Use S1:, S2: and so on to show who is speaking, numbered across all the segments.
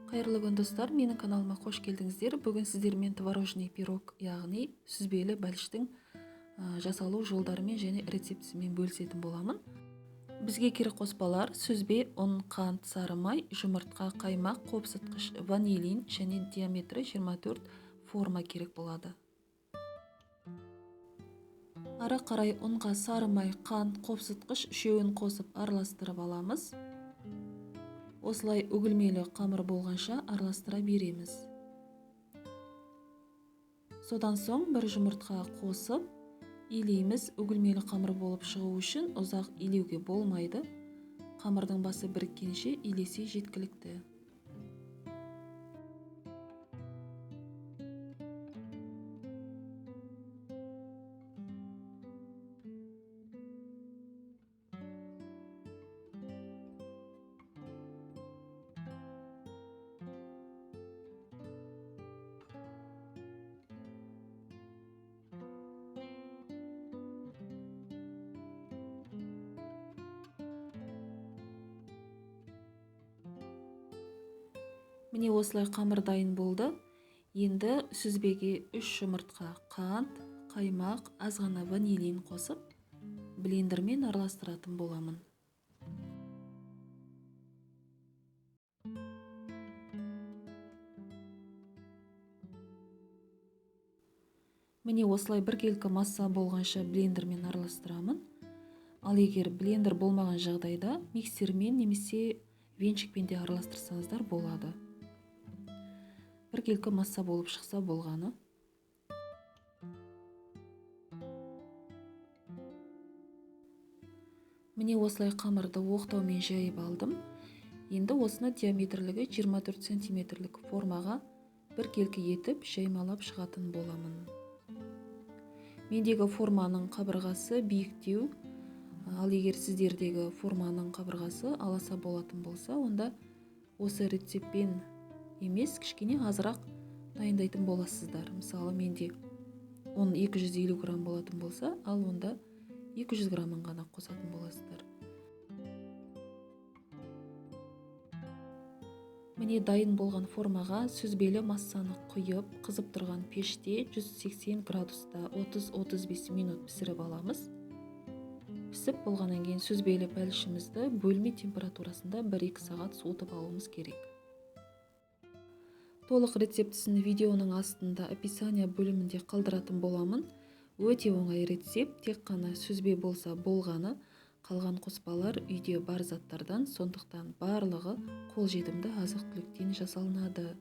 S1: Қайырлы күн достар, менің каналыма қош келдіңіздер. Бүгін сіздермен творожный пирог, яғни сүзбелі бәліштің жасалу жолдарымен және рецептісімен бөлісетін боламын. Бізге керек қоспалар: сүзбе, ұн, қант, сары май, жұмыртқа, қаймақ, қопсытқыш, ванилин және диаметрі 24 форма керек болады. Ары қарай ұнға сары май, қант, қопсытқыш үшеуін қосып араластырып аламыз. Осылай үгілмелі қамыр болғанша араластыра береміз. Содан соң бір жұмыртқа қосып илейміз. Үгілмелі қамыр болып шығу үшін ұзақ илеуге болмайды. Қамырдың басы біріккенше илесе жеткілікті. Міне осылай қамыр дайын болды. Енді сүзбеге 3 жұмыртқа, қант, қаймақ, аз ғана ванилин қосып, блендермен араластыратын боламын. Міне осылай біркелкі масса болғанша блендермен араластырамын. Ал егер блендер болмаған жағдайда миксермен немесе венчикпен де араластырсаңыздар болады. Біркелкі масса болып шықса болғаны. Міне осылай қамырды оқтаумен жайып алдым. Енді осыны диаметрлігі 24 сантиметрлік формаға біркелкі етіп жаймалап шығатын боламын. Мендегі форманың қабырғасы биіктеу, ал егер сіздердегі форманың қабырғасы аласа болатын болса, онда осы рецептпен емес, кішкене азырақ дайындайтын боласыздар. Мысалы, менде 250 грамм болатын болса, ал онда 200 граммын ғана қосатын боласыздар. Міне дайын болған формаға сүзбелі массаны құйып, қызып тұрған пеште 180 градуста 30-35 минут пісіріп аламыз. Пісіп болғаннан кейін сүзбелі бәлішімізді бөлме температурасында 1-2 сағат суытып алуымыз керек. Толық рецептісін видеоның астында описание бөлімінде қалдыратын боламын. Өте оңай рецепт, тек қана сүзбе болса болғаны, қалған қоспалар үйде бар заттардан, сондықтан барлығы қолжетімді азық-түліктен жасалынады.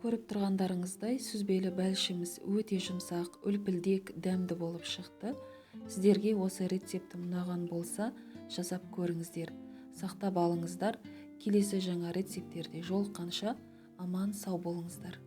S1: Көріп тұрғандарыңыздай сүзбелі бәлішіміз өте жұмсақ, үлпілдек, дәмді болып шықты. Сіздерге осы рецепті ұнаған болса, жасап көріңіздер. Сақтап алыңыздар. Келесі жаңа рецептерде жолыққанша аман сау болыңыздар.